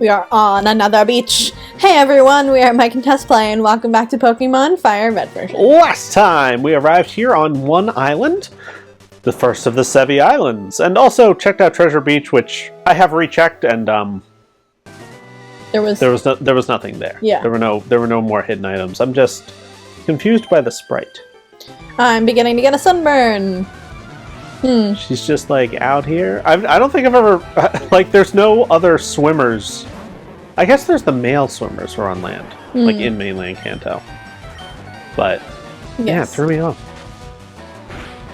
We are on another beach. Hey everyone, we are Mike and Tess Play, and welcome back to Pokemon FireRed version. Last time, we arrived here on one island, the first of the Sevi Islands, and also checked out Treasure Beach, which I have rechecked, and there was nothing there. Yeah. There were no more hidden items. I'm just confused by the sprite. I'm beginning to get a sunburn. She's just like out here. I don't think I've ever like. There's no other swimmers. I guess there's the male swimmers who are on land, like in mainland Kanto. But yeah, it threw me off.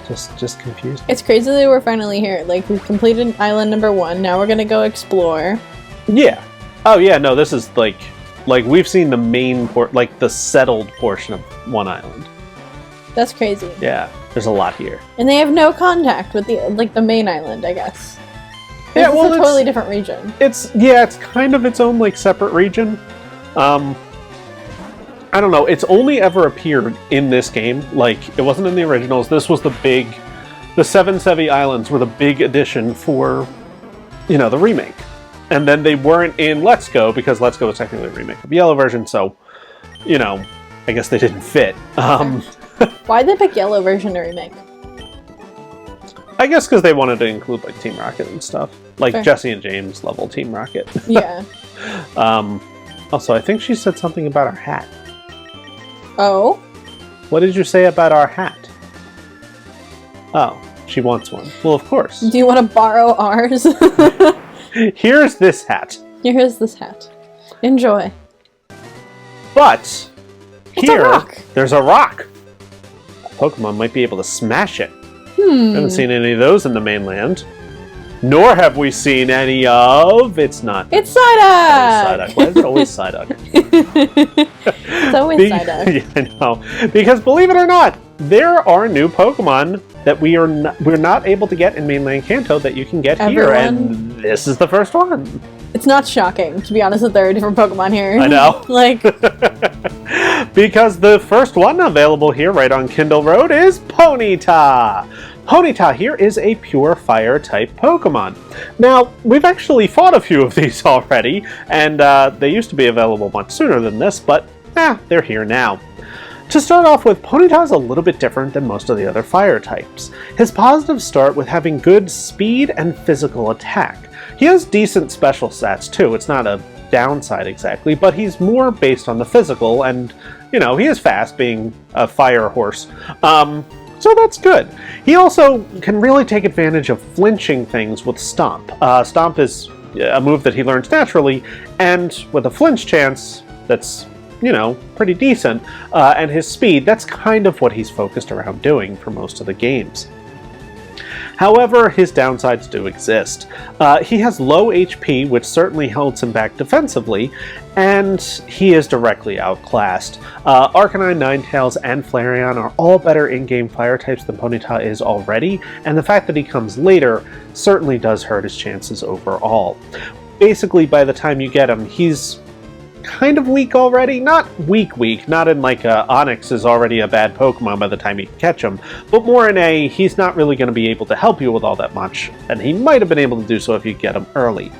Just confused. It's crazy that we're finally here. Like, we've completed island number 1. Now we're gonna go explore. Yeah. Oh yeah. No, this is like we've seen the main like the settled portion of one island. That's crazy. Yeah. There's a lot here. And they have no contact with the main island, I guess. Yeah, well, it's a totally different region. It's kind of its own separate region. I don't know. It's only ever appeared in this game. Like, it wasn't in the originals. This was the 7 Sevi Islands were the big addition for, the remake. And then they weren't in Let's Go because Let's Go was technically a remake of the Yellow version. So, I guess they didn't fit. Why'd they pick Yellow version to remake? I guess because they wanted to include Team Rocket and stuff, Fair. Jesse and James level Team Rocket. Yeah. Also, I think she said something about our hat. Oh. What did you say about our hat? Oh, she wants one. Well, of course. Do you want to borrow ours? Here's this hat. Here's this hat. Enjoy. But here, a rock. There's a rock. Pokemon might be able to smash it. I haven't seen any of those in the mainland. Nor have we seen any of... It's not... It's Psyduck! Why is it always Psyduck? It's always Psyduck. Yeah, I know. Because believe it or not, there are new Pokemon that we're not able to get in mainland Kanto that you can get here, and this is the first one. It's not shocking, to be honest, that there are different Pokemon here. I know. Because the first one available here right on Kindle Road is Ponyta. Ponyta here is a pure fire type Pokemon. Now, we've actually fought a few of these already, and they used to be available much sooner than this, but they're here now. To start off with, Ponyta is a little bit different than most of the other fire types. His positives start with having good speed and physical attack. He has decent special stats too, it's not a downside exactly, but he's more based on the physical, and, he is fast, being a fire horse. So that's good. He also can really take advantage of flinching things with Stomp. Stomp is a move that he learns naturally, and with a flinch chance that's, pretty decent, and his speed, that's kind of what he's focused around doing for most of the games. However, his downsides do exist. He has low HP, which certainly holds him back defensively, and he is directly outclassed. Arcanine, Ninetales, and Flareon are all better in-game fire types than Ponyta is already, and the fact that he comes later certainly does hurt his chances overall. Basically, by the time you get him, he's kind of weak already. Not weak, not in Onix is already a bad Pokemon by the time you catch him, but more in he's not really going to be able to help you with all that much, and he might have been able to do so if you get him early.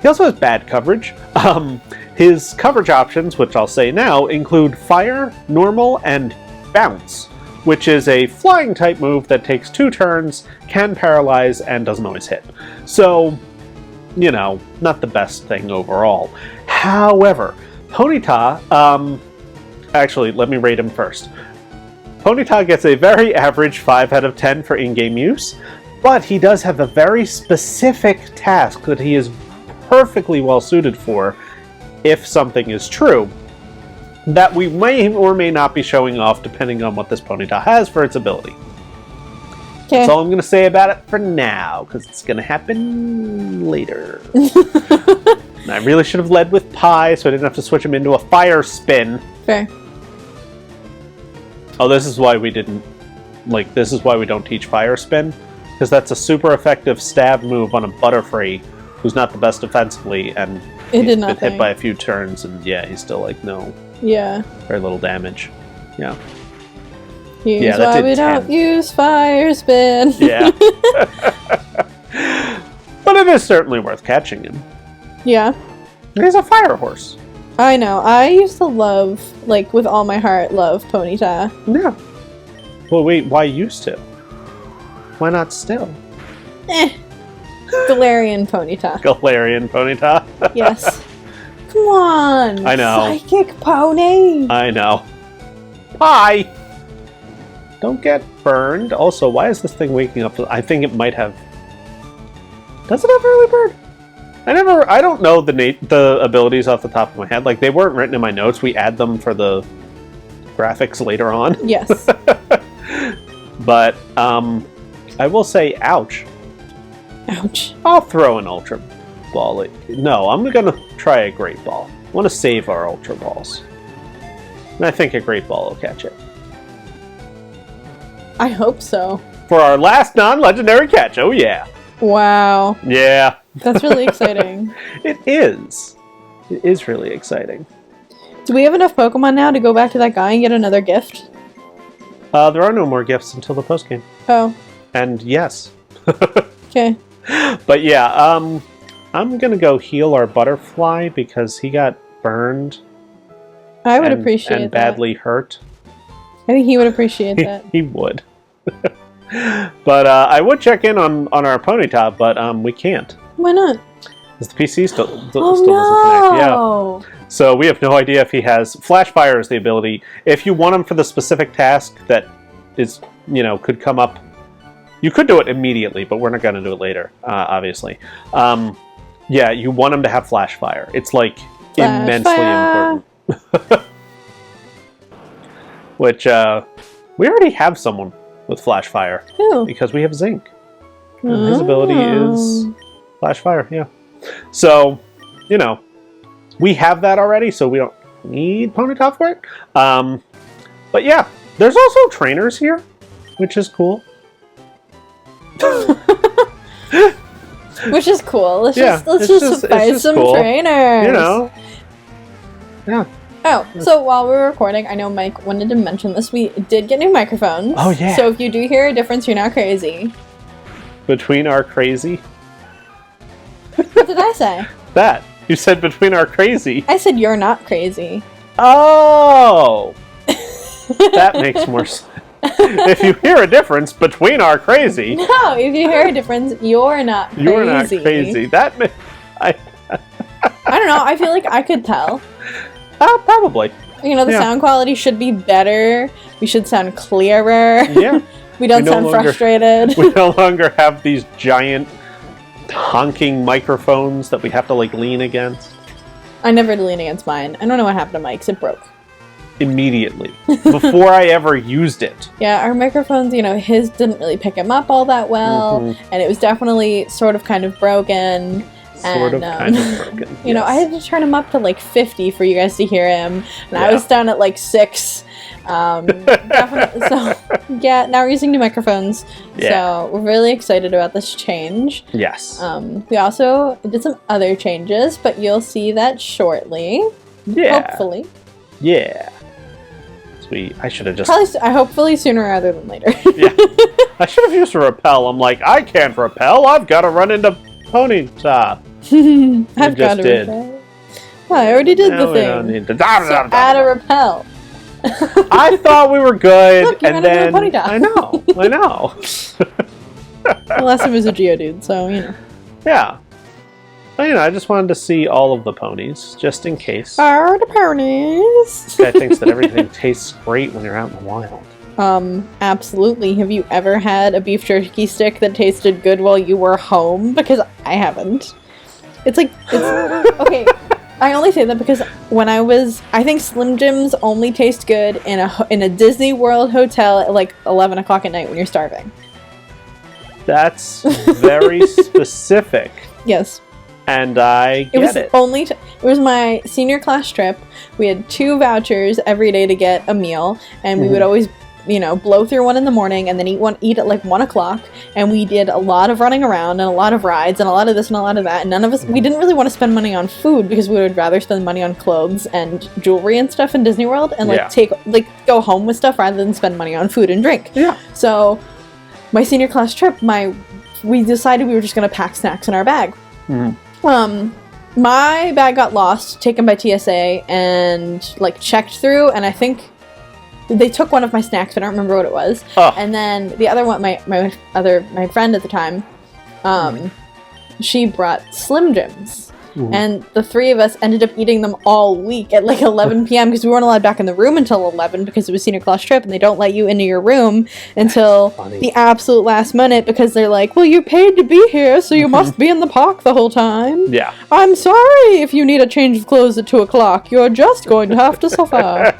He also has bad coverage. His coverage options, which I'll say now, include Fire, Normal, and Bounce, which is a flying type move that takes 2 turns, can paralyze, and doesn't always hit. So, not the best thing overall. However, Ponyta, actually, let me rate him first. Ponyta gets a very average 5 out of 10 for in-game use, but he does have a very specific task that he is perfectly well suited for, if something is true, that we may or may not be showing off depending on what this Ponyta has for its ability. Okay. That's all I'm going to say about it for now, because it's going to happen later. I really should have led with Pie, so I didn't have to switch him into a Fire Spin. Fair. Oh, this is why we didn't... this is why we don't teach Fire Spin, because that's a super effective stab move on a Butterfree, who's not the best defensively, and he's been hit by a few turns, and he's still no. Yeah. Very little damage. Yeah. Here's why we don't use Fire Spin. Yeah. But it is certainly worth catching him. Yeah. He's a fire horse. I know. I used to love, like, with all my heart, love Ponyta. Yeah. Well, wait, why used to? Why not still? Galarian Ponyta. Galarian Ponyta. Yes. Come on. I know. Psychic pony. I know. Pie! Don't get burned. Also, why is this thing waking up? I think it might have... Does it have early bird? I don't know the abilities off the top of my head. Like, they weren't written in my notes. We add them for the graphics later on. Yes. But, I will say, ouch. Ouch. I'll throw an Ultra Ball. No, I'm gonna try a Great Ball. I want to save our Ultra Balls. And I think a Great Ball will catch it. I hope so. For our last non-legendary catch, oh yeah. Wow. Yeah. That's really exciting. It is. It is really exciting. Do we have enough Pokemon now to go back to that guy and get another gift? There are no more gifts until the post-game. Oh. And yes. Okay. But yeah, I'm gonna go heal our Butterfree because he got burned. I would appreciate that. And badly hurt. I think he would appreciate that. He would. But I would check in on our Ponyta, but we can't. Why not? Because the PC still Oh, doesn't no. connect. Yeah. So we have no idea if he has... Flash Fire is the ability. If you want him for the specific task that is, could come up... You could do it immediately, but we're not going to do it later, obviously. Yeah, you want him to have Flash Fire. It's, like, immensely important. Which, we already have someone with Flash Fire. Who? Because we have Zinc. And his ability is Flash Fire, yeah. So, we have that already, so we don't need Ponyta for it. But yeah, there's also trainers here, which is cool. Which is cool. Let's Yeah, just buy some cool. trainers. Yeah. Oh, so while we were recording, I know Mike wanted to mention this. We did get new microphones. Oh, yeah. So if you do hear a difference, you're not crazy. Between our crazy? What did I say? That. You said between our crazy. I said you're not crazy. Oh! That makes more sense. If you hear a difference between our crazy... No, if you hear a difference, you're not crazy. You're not crazy. I don't know. I feel like I could tell. Probably. The sound quality should be better. We should sound clearer. Yeah. We don't sound frustrated. We no longer have these giant honking microphones that we have to, lean against. I never lean against mine. I don't know what happened to Mike's. It broke. Immediately. Before I ever used it. Yeah, our microphones, his didn't really pick him up all that well. And it was definitely sort of kind of broken. Kind of broken. Yes. I had to turn him up to 50 for you guys to hear him. And I was down at 6. Definitely. So, yeah, now we're using new microphones. Yeah. So we're really excited about this change. Yes. We also did some other changes, but you'll see that shortly. Yeah. Hopefully. Yeah. Sweet. I should have just... hopefully sooner rather than later. Yeah. I should have used a repel. I'm like, I can't repel. I've got to run into Ponyta. I've got to repel. Oh, I already did the thing. Don't need to... So add a repel. I thought we were good, Look, and then... Ponyta. I know. Well, last time was a Geodude, so, Yeah. Well, I just wanted to see all of the ponies, just in case. Are the ponies? This guy thinks that everything tastes great when you're out in the wild. Absolutely. Have you ever had a beef jerky stick that tasted good while you were home? Because I haven't. It's okay. I only say that because when I think Slim Jims only taste good in a Disney World hotel at 11 o'clock at night when you're starving. That's very specific. Yes. And I get it. It was my senior class trip. We had 2 vouchers every day to get a meal, and we would always, blow through one in the morning and then eat at 1 o'clock. And we did a lot of running around and a lot of rides and a lot of this and a lot of that. And none of us, we didn't really want to spend money on food because we would rather spend money on clothes and jewelry and stuff in Disney World and go home with stuff rather than spend money on food and drink. Yeah. So my senior class trip, we decided we were just going to pack snacks in our bag. My bag got lost, taken by TSA, and like checked through, and I think they took one of my snacks, but I don't remember what it was. Oh. And then the other one, my friend at the time, she brought Slim Jims. And the three of us ended up eating them all week at like 11 p.m. because we weren't allowed back in the room until 11 because it was senior class trip, and they don't let you into your room until the absolute last minute because they're like, well, you paid to be here, so you must be in the park the whole time. Yeah. I'm sorry if you need a change of clothes at 2 o'clock. You're just going to have to suffer.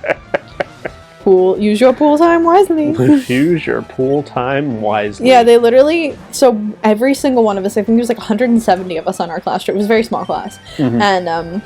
Use your pool time wisely. Use your pool time wisely. Yeah, they literally, so every single one of us, I think there was like 170 of us on our class trip. It was a very small class. And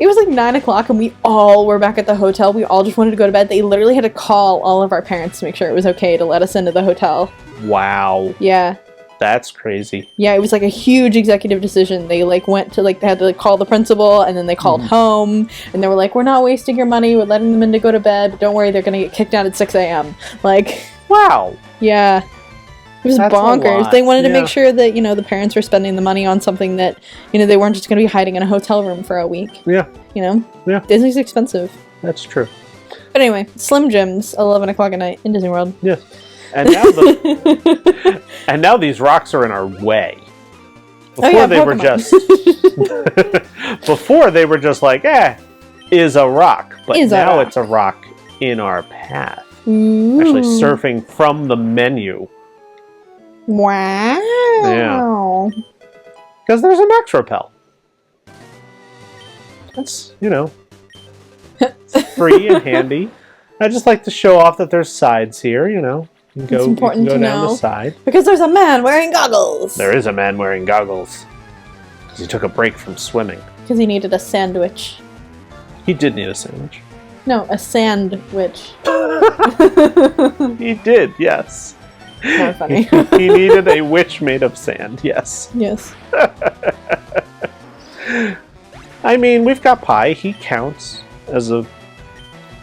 it was like 9 o'clock and we all were back at the hotel. We all just wanted to go to bed. They literally had to call all of our parents to make sure it was okay to let us into the hotel. Wow. Yeah. That's crazy. Yeah, it was like a huge executive decision. They like went to like, they had to like call the principal, and then they called home, and they were like, we're not wasting your money, we're letting them in to go to bed, but don't worry, they're gonna get kicked out at 6 a.m. Like, wow. Yeah. It was That's bonkers. They wanted to make sure that, you know, the parents were spending the money on something that, you know, they weren't just gonna be hiding in a hotel room for a week. Yeah. You know? Yeah. Disney's expensive. That's true. But anyway, Slim Jims, 11 o'clock at night in Disney World. Yes. And now and now these rocks are in our way. Before they were just before they were just like, is a rock. But now it's a rock in our path. Ooh. Actually surfing from the menu. Wow. Yeah. Because there's a max repel. That's, you know, free and handy. I just like to show off that there's sides here, you know. It's important to know. The side. Because there's a man wearing goggles. There is a man wearing goggles. Because he took a break from swimming. Because he needed a sandwich. He did need a sandwich. No, a sandwich. He did, yes. Not funny. He needed a witch made of sand, yes. Yes. I mean, we've got pie. He counts as a...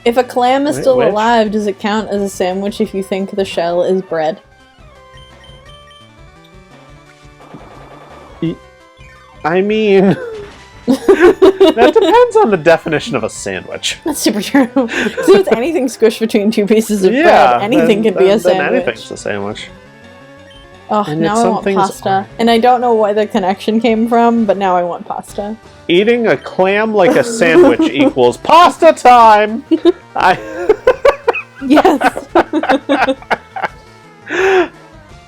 If a clam is still alive, does it count as a sandwich if you think the shell is bread? I mean... that depends on the definition of a sandwich. That's super true. So it's anything squished between two pieces of bread. Anything can be a sandwich. Anything's a sandwich. Oh, and now I want pasta. And I don't know where the connection came from, but now I want pasta. Eating a clam like a sandwich equals pasta time! Yes.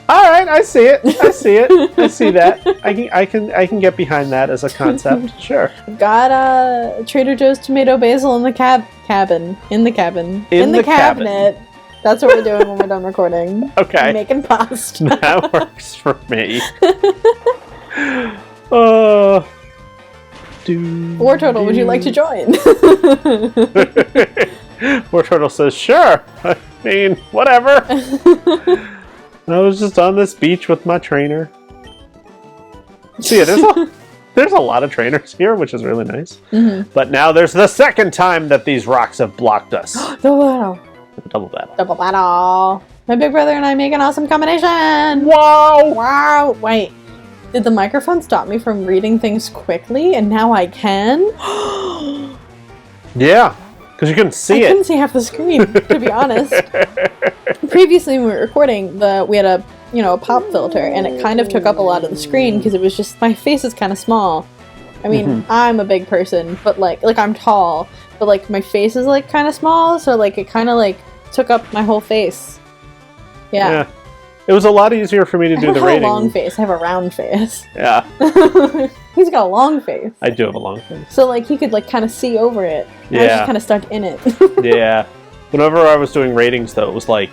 Alright, I see it. I see it. I see that. I can get behind that as a concept. Sure. I've got Trader Joe's tomato basil in the cabin. In the cabinet. That's what we're doing when we're done recording. Okay. I'm making pasta. That works for me. War Turtle, would you like to join? War Turtle says, sure. I mean, whatever. I was just on this beach with my trainer. See, there's a lot of trainers here, which is really nice. But now there's the second time that these rocks have blocked us. Double battle. My big brother and I make an awesome combination. Wow. Wait, did the microphone stop me from reading things quickly, and now I can? Yeah, because you couldn't see I couldn't see half the screen, to be honest. Previously, when we were recording, we had a pop filter, and it kind of took up a lot of the screen because it was just, my face is kind of small. I mean, I'm a big person, but like I'm tall, but like my face is like kind of small, so like it kind of like took up my whole face. Yeah. It was a lot easier for me to do the rating. I have a long face. I have a round face. Yeah. He's got a long face. I do have a long face. So like he could like kind of see over it. Yeah. I was just kind of stuck in it. Yeah. Whenever I was doing ratings, though, it was like,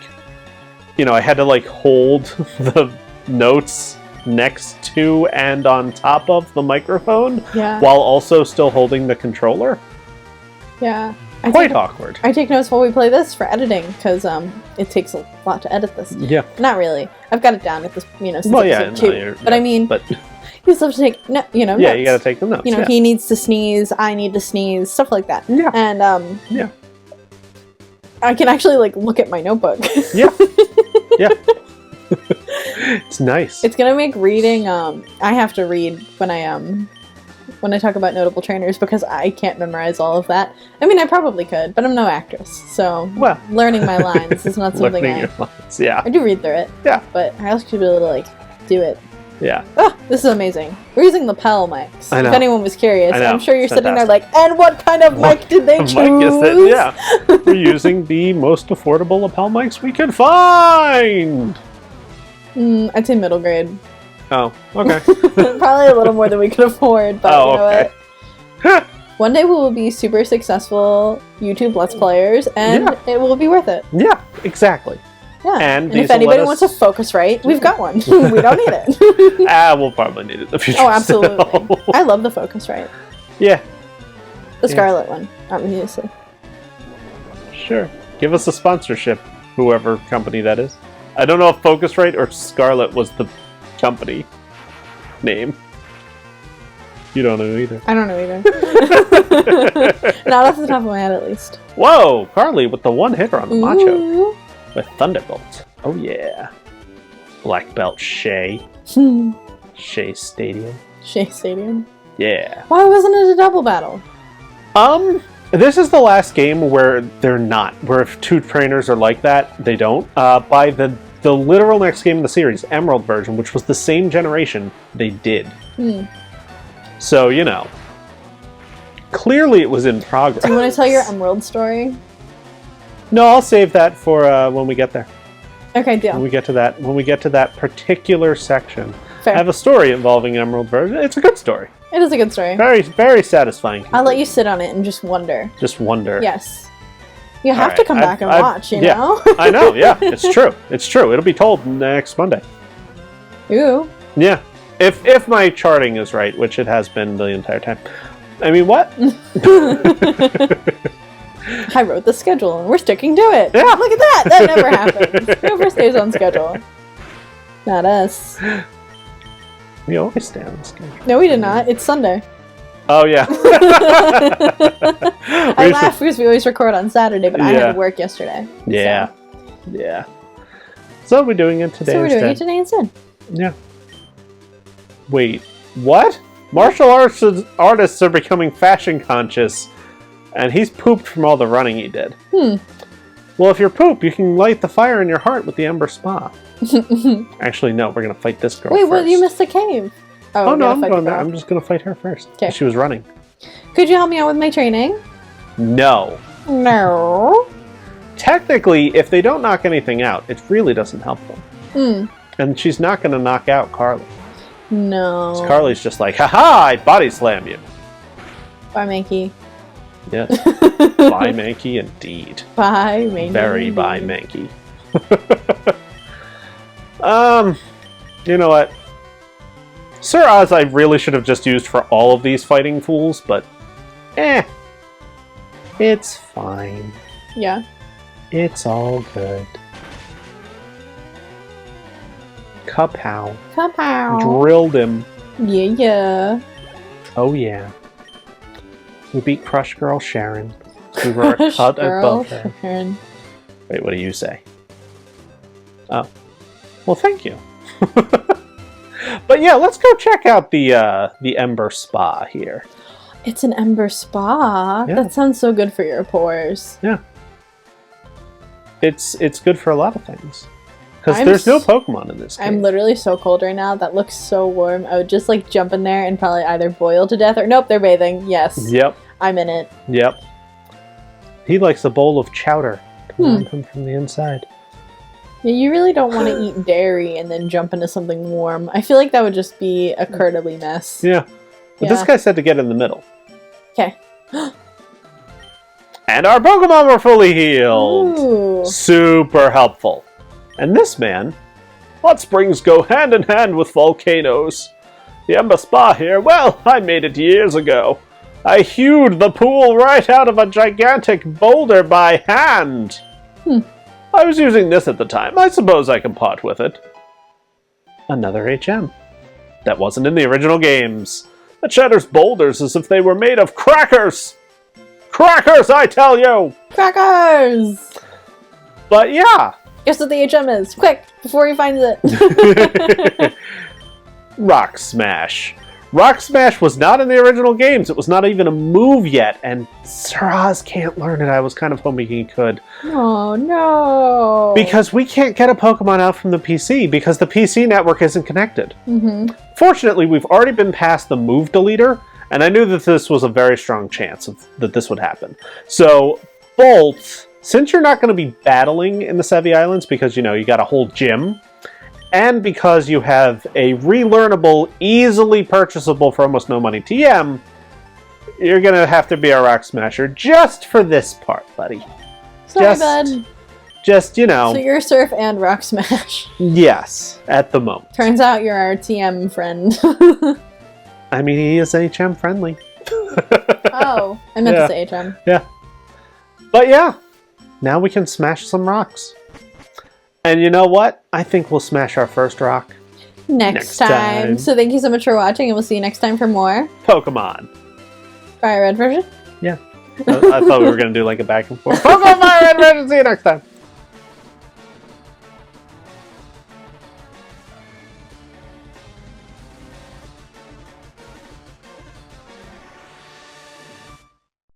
I had to like hold the notes next to and on top of the microphone while also still holding the controller. Yeah. Quite awkward. I take notes while we play this for editing because it takes a lot to edit this. Yeah. Not really. I've got it down at this, since episode 2. But I mean, you still have to take, notes. Yeah, you got to take the notes. He needs to sneeze, I need to sneeze, stuff like that. Yeah. And yeah. I can actually like look at my notebook. Yeah. Yeah. It's nice. It's gonna make reading. I have to read when I when I talk about notable trainers because I can't memorize all of that. I mean, I probably could, but I'm no actress, so learning my lines is not something Learning your lines, yeah. I do read through it. Yeah. But I also should be able to, like, do it. Yeah. Oh, this is amazing. We're using lapel mics. I know. If anyone was curious, I know. I'm sure you're sitting there Fantastic. like, and what kind of mic did they choose? Mic is it? Yeah. We're using the most affordable lapel mics we could find. I'd say middle grade. Oh, okay. Probably a little more than we could afford, but you know okay. what? One day we will be super successful YouTube Let's Players, and it will be worth it. Yeah, exactly. Yeah. And if anybody wants a Focusrite, we've got one. We don't need it. We'll probably need it in the future. Oh, absolutely. I love the Focusrite. Yeah. The Scarlet one, obviously. Sure. Give us a sponsorship, whoever company that is. I don't know if Focusrite or Scarlet was the company name. You don't know either. I don't know either. Not off the top of my head, at least. Whoa! Carly with the one hitter on the macho. Ooh. With Thunderbolt. Oh yeah. Black Belt Shea. Shea Stadium. Shea Stadium. Yeah. Why wasn't it a double battle? This is the last game where they're not. Where if two trainers are like that, they don't. By the literal next game in the series, Emerald version, which was the same generation, they did. So, you know. Clearly it was in progress. Do you want to tell your Emerald story? No, I'll save that for when we get there. Okay, deal. When we get to that particular section. Fair. I have a story involving Emerald version. It's a good story. It is a good story. Very, very satisfying. I'll let you sit on it and just wonder. Just wonder. Yes. You have to come back and watch, you know? I know, yeah. It's true. It's true. It'll be told next Monday. Ooh. Yeah. If my charting is right, which it has been the entire time. I mean, what? I wrote the schedule and we're sticking to it. Yeah. Look at that. That never happens. Never stays on schedule. Not us. We always stay on the schedule. No, we did not. It's Sunday. Oh, yeah. I laugh because we always record on Saturday, but I had to work yesterday. Yeah. So. Yeah. So we're doing it today instead. So we're doing it today instead. Yeah. Wait. What? Martial artists are becoming fashion conscious, and he's pooped from all the running he did. Well, if you're poop, you can light the fire in your heart with the Ember Spa. Actually, no, we're going to fight this girl first. Well, you missed the cave. Oh no, I'm going there. I'm just going to fight her first. Okay. She was running. Could you help me out with my training? No. No. Technically, if they don't knock anything out, it really doesn't help them. And she's not going to knock out Carly. No. Carly's just like, haha, I body slam you. Bye, Mankey. Yes. Bye, Mankey, indeed. Bye, Mankey. Very bye, Mankey. You know what? Sir Oz I really should have just used for all of these fighting fools, but it's fine. Yeah. It's all good. Kapow. Kapow. Drilled him. Yeah. Oh yeah. We beat Crush Girl Sharon. We were a cut above her. Sharon. Wait, what do you say? Oh. Well, thank you. But yeah, let's go check out the Ember Spa here. It's an Ember Spa? Yeah. That sounds so good for your pores. Yeah. It's good for a lot of things. Because there's no Pokemon in this game. I'm literally so cold right now. That looks so warm. I would just like jump in there and probably either boil to death or nope, they're bathing. Yes. Yep. I'm in it. Yep. He likes a bowl of chowder to warm him from the inside. Yeah, you really don't want to eat dairy and then jump into something warm. I feel like that would just be a curdly mess. Yeah. But this guy said to get in the middle. Okay. And our Pokemon were fully healed. Ooh. Super helpful. And this man, hot springs go hand in hand with volcanoes. The Ember Spa here, well, I made it years ago. I hewed the pool right out of a gigantic boulder by hand. I was using this at the time. I suppose I can part with it. Another HM. That wasn't in the original games. It shatters boulders as if they were made of crackers. Crackers, I tell you! Crackers! But yeah. Guess what the HM is? Quick, before he finds it. Rock Smash. Rock Smash was not in the original games. It was not even a move yet, and Sir Oz can't learn it. I was kind of hoping he could. Oh, no. Because we can't get a Pokemon out from the PC because the PC network isn't connected. Fortunately, we've already been past the move deleter, and I knew that this was a very strong chance that this would happen. So, Bolt, since you're not going to be battling in the Sevi Islands because, you know, you got a whole gym, and because you have a relearnable, easily purchasable for almost no money TM, you're going to have to be a Rock Smasher just for this part, buddy. Sorry, bud. Just, you know. So you're Surf and Rock Smash. Yes, at the moment. Turns out you're our TM friend. I mean, he is HM friendly. Oh, I meant to say HM. Yeah. But yeah, now we can smash some rocks. And you know what? I think we'll smash our first rock Next time. So thank you so much for watching, and we'll see you next time for more Pokemon. FireRed version? Yeah. I thought we were going to do like a back and forth. Pokemon FireRed version. See you next time.